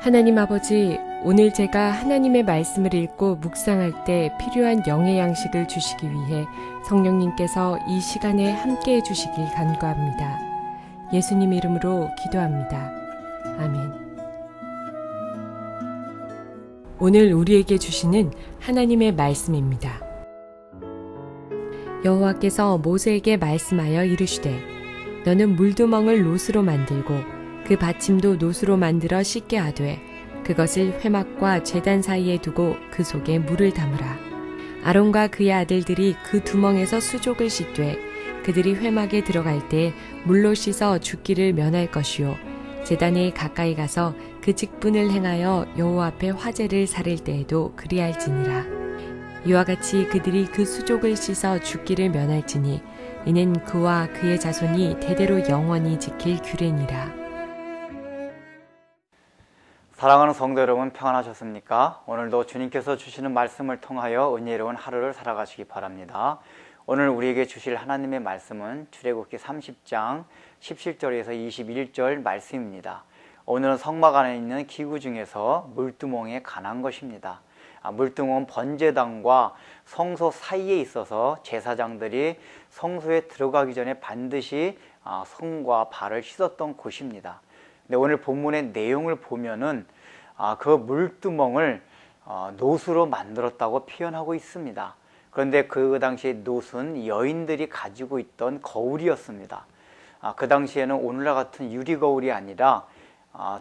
하나님 아버지, 오늘 제가 하나님의 말씀을 읽고 묵상할 때 필요한 영의 양식을 주시기 위해 성령님께서 이 시간에 함께해 주시길 간구합니다. 예수님 이름으로 기도합니다. 아멘. 오늘 우리에게 주시는 하나님의 말씀입니다. 여호와께서 모세에게 말씀하여 이르시되 너는 물두멍을 놋으로 만들고 그 받침도 놋으로 만들어 씻게 하되 그것을 회막과 제단 사이에 두고 그 속에 물을 담으라. 아론과 그의 아들들이 그 두멍에서 수족을 씻되 그들이 회막에 들어갈 때 물로 씻어 죽기를 면할 것이요 제단에 가까이 가서 그 직분을 행하여 여호와 앞에 화제를 사를 때에도 그리할지니라. 이와 같이 그들이 그 수족을 씻어 죽기를 면할지니 이는 그와 그의 자손이 대대로 영원히 지킬 규례니라. 사랑하는 성도 여러분, 평안하셨습니까? 오늘도 주님께서 주시는 말씀을 통하여 은혜로운 하루를 살아가시기 바랍니다. 오늘 우리에게 주실 하나님의 말씀은 출애굽기 30장 17절에서 21절 말씀입니다. 오늘은 성막 안에 있는 기구 중에서 물두멍에 관한 것입니다. 물두멍은 번제단과 성소 사이에 있어서 제사장들이 성소에 들어가기 전에 반드시 손과 발을 씻었던 곳입니다. 근데 오늘 본문의 내용을 보면은 그 물두멍을 놋으로 만들었다고 표현하고 있습니다. 그런데 그 당시에 놋은 여인들이 가지고 있던 거울이었습니다. 그 당시에는 오늘날 같은 유리거울이 아니라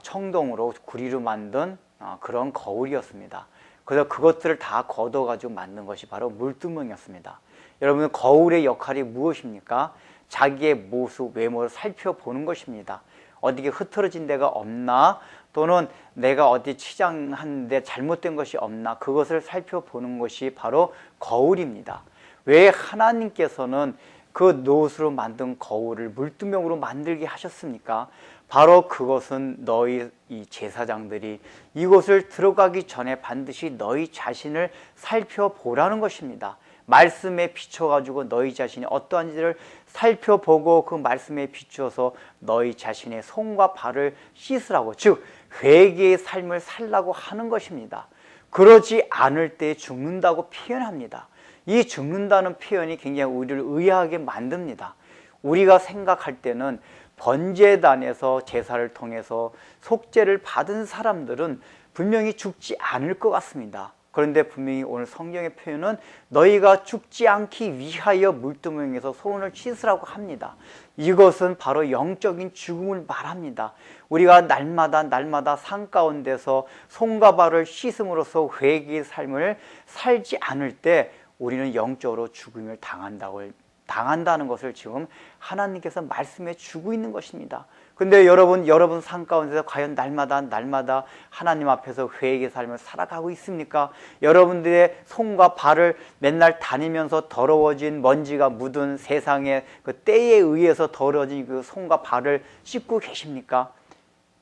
청동으로 구리로 만든 그런 거울이었습니다. 그래서 그것들을 다 걷어가지고 만든 것이 바로 물두멍이었습니다. 여러분, 거울의 역할이 무엇입니까? 자기의 모습, 외모를 살펴보는 것입니다. 어디에 흐트러진 데가 없나, 또는 내가 어디 치장하는데 잘못된 것이 없나, 그것을 살펴보는 것이 바로 거울입니다. 왜 하나님께서는 그 놋으로 만든 거울을 물두멍으로 만들게 하셨습니까? 바로 그것은 너희 이 제사장들이 이곳을 들어가기 전에 반드시 너희 자신을 살펴보라는 것입니다. 말씀에 비춰가지고 너희 자신이 어떠한지를 살펴보고 그 말씀에 비추어서 너희 자신의 손과 발을 씻으라고, 즉 회개의 삶을 살라고 하는 것입니다. 그러지 않을 때 죽는다고 표현합니다. 이 죽는다는 표현이 굉장히 우리를 의아하게 만듭니다. 우리가 생각할 때는 번제단에서 제사를 통해서 속죄를 받은 사람들은 분명히 죽지 않을 것 같습니다. 그런데 분명히 오늘 성경의 표현은 너희가 죽지 않기 위하여 물두멍에서 손을 씻으라고 합니다. 이것은 바로 영적인 죽음을 말합니다. 우리가 날마다 산 가운데서 손과 발을 씻음으로써 회개의 삶을 살지 않을 때 우리는 영적으로 죽음을 당한다는 것을 지금 하나님께서 말씀해 주고 있는 것입니다. 근데 여러분 삶 가운데서 과연 날마다 하나님 앞에서 회개의 삶을 살아가고 있습니까? 여러분들의 손과 발을 맨날 다니면서 더러워진 먼지가 묻은 세상의 그 때에 의해서 더러워진 그 손과 발을 씻고 계십니까?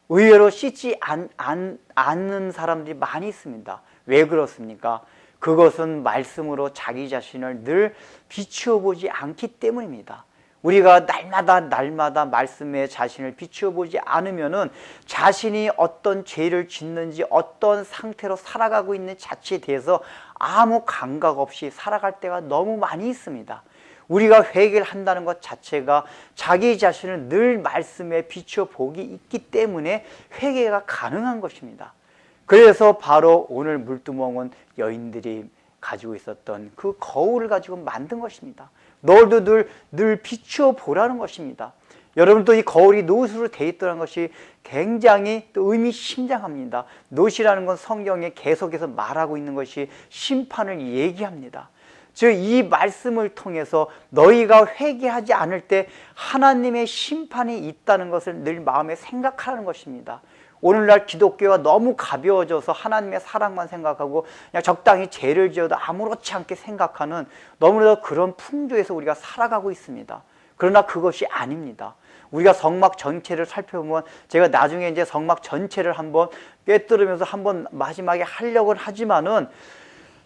의외로 씻지 않는 사람들이 많이 있습니다. 왜 그렇습니까? 그것은 말씀으로 자기 자신을 늘 비추어 보지 않기 때문입니다. 우리가 날마다 말씀에 자신을 비추어 보지 않으면은 자신이 어떤 죄를 짓는지, 어떤 상태로 살아가고 있는 자체에 대해서 아무 감각 없이 살아갈 때가 너무 많이 있습니다. 우리가 회개를 한다는 것 자체가 자기 자신을 늘 말씀에 비추어 보기 있기 때문에 회개가 가능한 것입니다. 그래서 바로 오늘 물두멍은 여인들이 가지고 있었던 그 거울을 가지고 만든 것입니다. 너도 늘 비추어 보라는 것입니다. 여러분도 이 거울이 놋으로 되어 있다는 것이 굉장히 또 의미심장합니다. 놋이라는 건 성경에 계속해서 말하고 있는 것이 심판을 얘기합니다. 즉 이 말씀을 통해서 너희가 회개하지 않을 때 하나님의 심판이 있다는 것을 늘 마음에 생각하라는 것입니다. 오늘날 기독교가 너무 가벼워져서 하나님의 사랑만 생각하고 그냥 적당히 죄를 지어도 아무렇지 않게 생각하는 너무나도 그런 풍조에서 우리가 살아가고 있습니다. 그러나 그것이 아닙니다. 우리가 성막 전체를 살펴보면, 제가 나중에 이제 성막 전체를 한번 꿰뚫으면서 한번 마지막에 하려고는 하지만은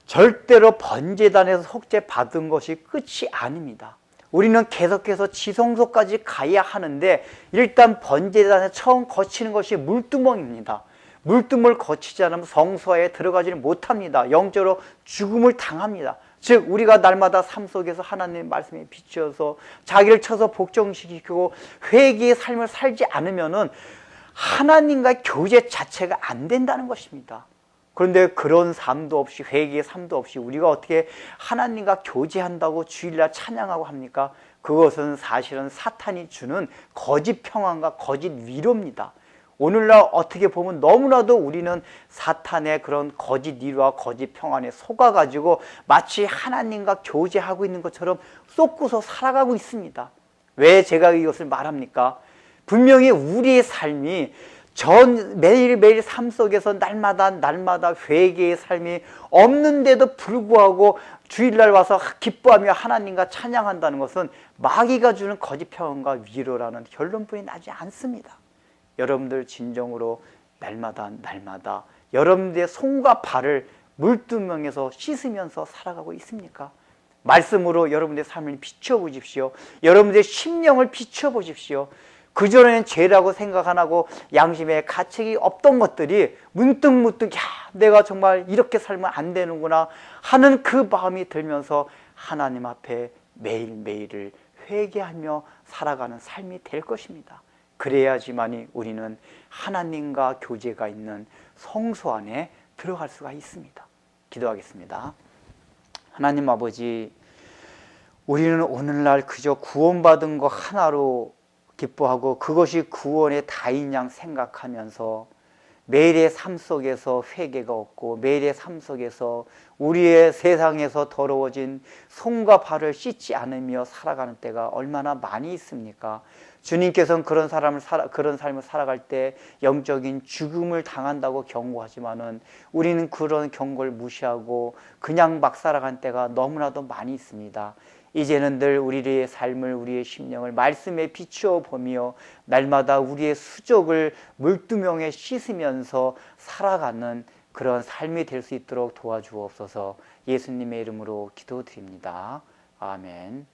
절대로 번제단에서 속죄 받은 것이 끝이 아닙니다. 우리는 계속해서 지성소까지 가야 하는데 일단 번제단에 처음 거치는 것이 물두멍입니다. 물뜸을 거치지 않으면 성소에 들어가지를 못합니다. 영적으로 죽음을 당합니다. 즉 우리가 날마다 삶 속에서 하나님의 말씀에 비추어서 자기를 쳐서 복종시키고 회개의 삶을 살지 않으면은 하나님과 교제 자체가 안 된다는 것입니다. 그런데 그런 삶도 없이, 회개의 삶도 없이 우리가 어떻게 하나님과 교제한다고 주일날 찬양하고 합니까? 그것은 사실은 사탄이 주는 거짓 평안과 거짓 위로입니다. 오늘날 어떻게 보면 너무나도 우리는 사탄의 그런 거짓 위로와 거짓 평안에 속아가지고 마치 하나님과 교제하고 있는 것처럼 쏟고서 살아가고 있습니다. 왜 제가 이것을 말합니까? 분명히 우리의 삶이 매일매일 삶 속에서 날마다 회개의 삶이 없는데도 불구하고 주일날 와서 기뻐하며 하나님과 찬양한다는 것은 마귀가 주는 거짓 평안과 위로라는 결론뿐이 나지 않습니다. 여러분들 진정으로 날마다 여러분들의 손과 발을 물두멍에서 씻으면서 살아가고 있습니까? 말씀으로 여러분들의 삶을 비춰보십시오. 여러분들의 심령을 비춰보십시오. 그전에는 죄라고 생각 안 하고 양심에 가책이 없던 것들이 문득 내가 정말 이렇게 살면 안 되는구나 하는 그 마음이 들면서 하나님 앞에 매일매일을 회개하며 살아가는 삶이 될 것입니다. 그래야지만이 우리는 하나님과 교제가 있는 성소 안에 들어갈 수가 있습니다. 기도하겠습니다. 하나님 아버지, 우리는 오늘날 그저 구원받은 것 하나로 기뻐하고 그것이 구원의 다인 양 생각하면서 매일의 삶 속에서 회개가 없고 매일의 삶 속에서 우리의 세상에서 더러워진 손과 발을 씻지 않으며 살아가는 때가 얼마나 많이 있습니까? 주님께서는 그런 삶을 살아갈 때 영적인 죽음을 당한다고 경고하지만은 우리는 그런 경고를 무시하고 그냥 막 살아간 때가 너무나도 많이 있습니다. 이제는 늘 우리의 삶을, 우리의 심령을 말씀에 비추어 보며 날마다 우리의 수족을 물두멍에 씻으면서 살아가는 그런 삶이 될 수 있도록 도와주옵소서. 예수님의 이름으로 기도드립니다. 아멘.